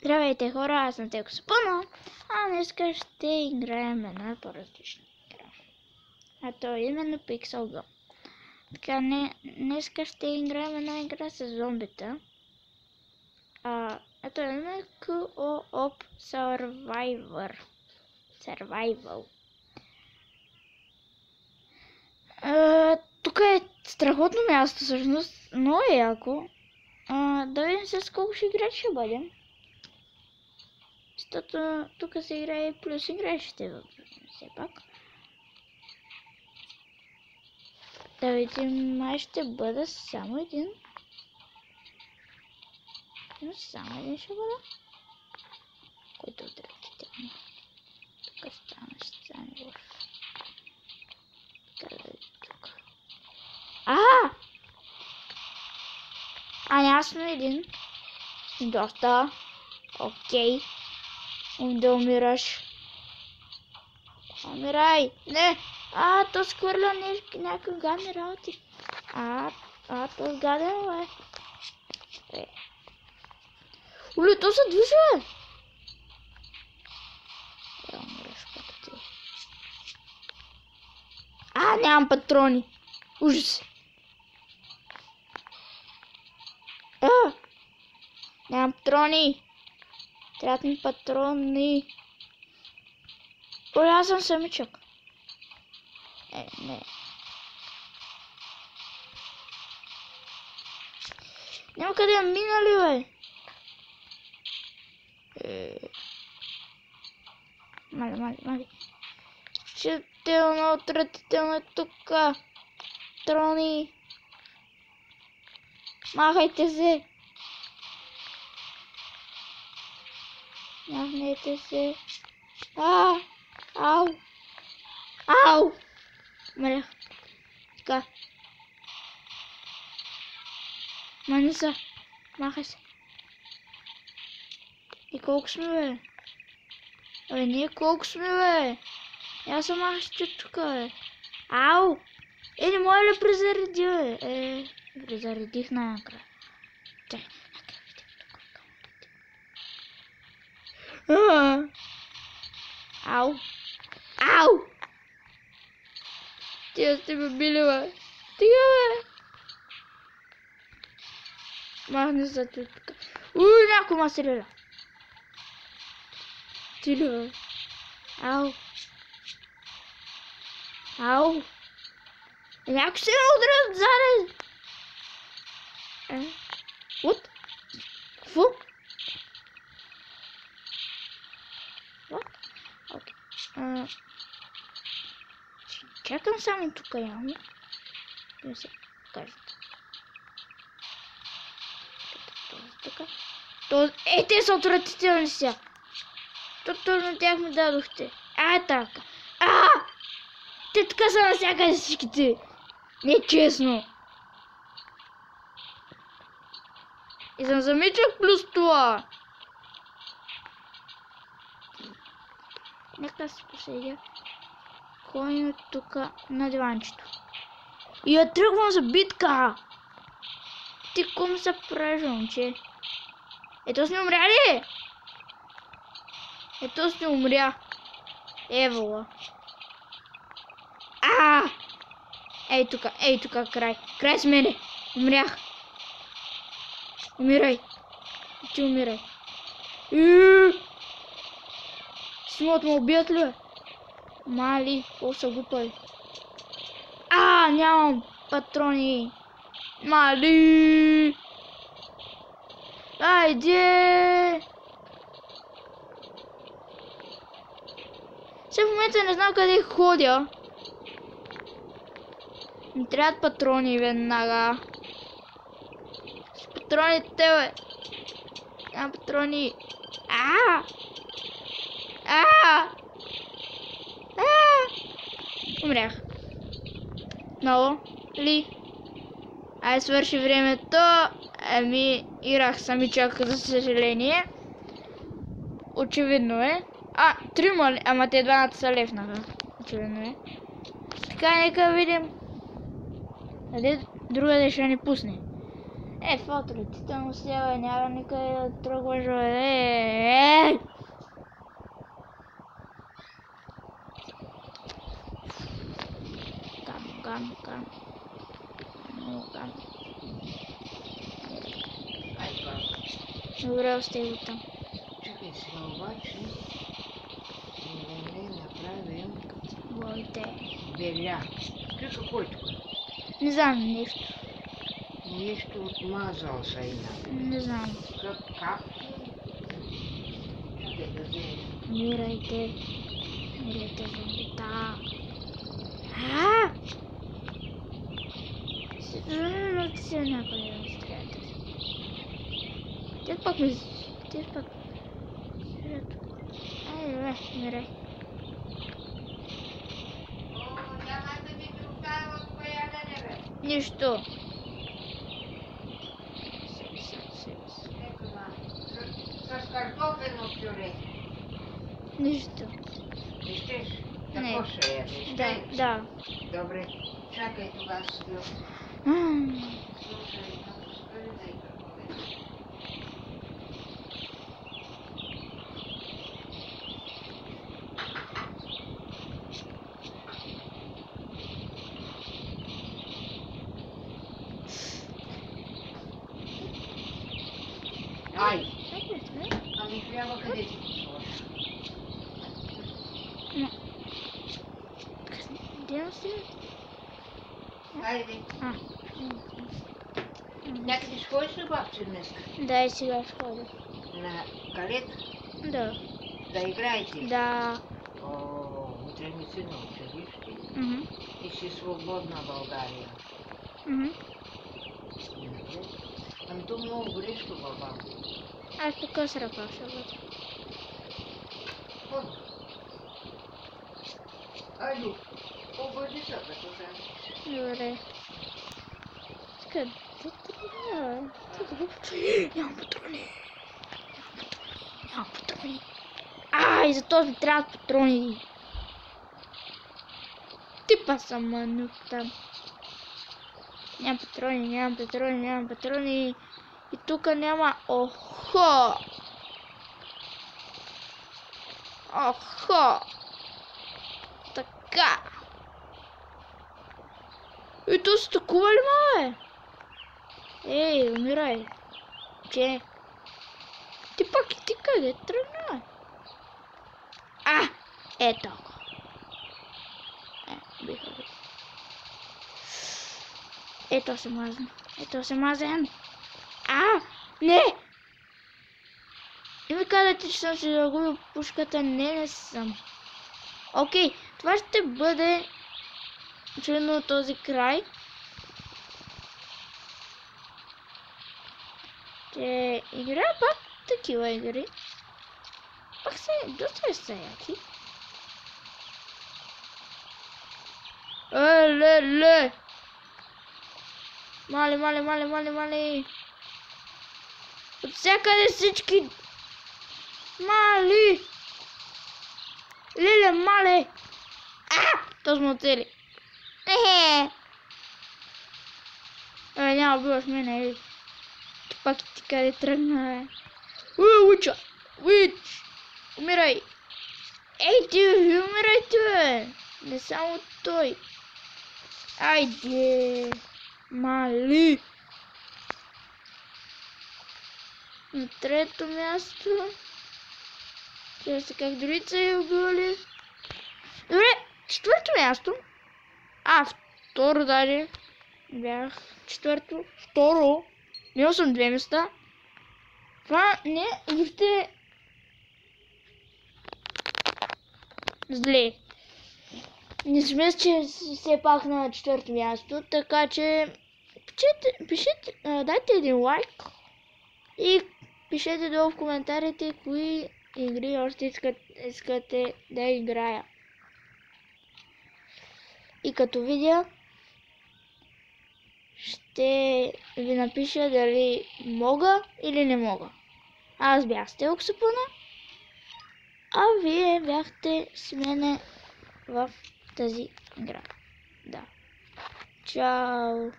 Здравейте хора, аз съм Теко Сапъно, а днеска ще играем една по-различна игра. А то е именно Pixel Go. Така, днеска ще играем една игра с зомбита. Ето е именно Co-op Survival. Тук е страхотно място всъщност, но е яко. Да видим с колко ще играчи ще бъдем. Защото тук се играе плюс играчите все пак. Да видим, май ще бъда само един. Но само един ще бъда. Който от ръките ми. Тук стане в... Къде е тук? Няма сме един. Доста. Окей. Да умираш. Умирай! Не! То схвърля някакви гадни работи. То гаден, бе. Оле, то се движи, бе! Умираш като ти. Нямам патрони. Ужас. Нямам патрони. Трябват ми патрони. Оле, аз съм самичък. Не. Няма къде минали, бе. Мали. Отвратително е тука. Патрони. Махайте се. Махнете се. Ау! Умрях. Така. Мани са. Махай се. И колко сме, бе? Ние колко сме, бе? Аз съм махащи тука, бе. Ау! Не мога ли презареди, бе? Презаредих най-накрая. Чай. Ау! Тия сте ме били, бе. Тига, бе. Махни се тук. Някой ма стреля. Тига, бе. Ау. Някой се ме удря отзаде. What? Какво? Окей. Чакам само тук явно. Да се кажат. Те са отвратителни сега. Точно тях ми дадохте. Така. Те така са навсякъде всичките. Не е честно. И съм замичах плюс това. Нека се поседя. Ходим тук на диванчето. И я тръгвам за битка. Ти ком се правиш, момче? Ето сме умряли. Ето сме умря. Евола. Ей тук, край. Край с мене. Умрях. Умирай. Ти умирай. Симот ме убият ли, бе? Мали, какво са глупави? Нямам патрони. Мали! Айде! Сега в момента не знам къде ходя. Ми трябват патрони веднага. С патроните, бе. Нямам патрони. Умрях. Много ли? Свърши времето. Играх самичък, за съжаление. Очевидно е. Трима ли? Ама те двамата са лефнаха. Очевидно е. Така, нека видим. Къде друга ще ни пусне. Фото му сява, няма никъде да тръгваш, Гам. Много гам. Добре, остави го там. Чакай сега обаче да не направим Бойте. беля. Какво е тук? Не знам нещо. Нещо отмазал са и на. Не знам. Капки. Чакай да вземем. Мирайте, зомбита. Защо си някъде да ми стреляте? Те пак. Айде, мирай. Няма да ви оставя от коя да не бе. Нищо. Ето ма. С картофено пюре. Нищо. Вижтеш? Не. Тако ще ядеш. Да. Добре. Чакай тогава с гъл. Слушай, скажи да и какво е. Ай! Ами хляба къде си посложа? Где си? Хайде. Някъде ще ходиш ли, бабче, днес? Да, и сега ще ходя. На калет? Да. Да играете? Да. О, утре ми се науча, виж ти. Мгм. И си свободна България. Ами то много горещо, баба. Аз тук с ръка ще бъда. Ход. Айду, обърни се, като се. Добре. Къде тръгна? Нямам патрони. Ай, за този ми трябват патрони. Типа съм манук там. Нямам патрони. И тук няма... Охо! Така. И то се такова ли, бе? Ей, умирай. Че? Ти пак и ти къде тръгна? Ето го. Биха го. Ето се мазен. Не! И ми казвате, че съм си загубил пушката. Не съм. Окей, това ще бъде очевидно този край. Ще играя пак такива игри. Пак са доста са яки. Ле! Мали! От всякъде всички... Мали! Леле, мале! То сме оцели. Няма биваш мене, ели. Пак ти къде тръгна, бе. Уич! Умирай! Ей, ти умирайте, бе! Не само той. Айде! Мали! На трето място. Чакай се как дори са я убивали. Добре, четвърто място. Второ даже. Бях четвърто. Второ. Минал съм 2 места. Това не въобще зле. Не сме, че все пак на четвърто място, така че пишете, дайте един лайк и пишете долу в коментарите кои игри още искате да играя. И като видя, ще ви напиша дали мога или не мога. Аз бях с Телксапана, а вие бяхте с мене в тази игра. Да. Чао!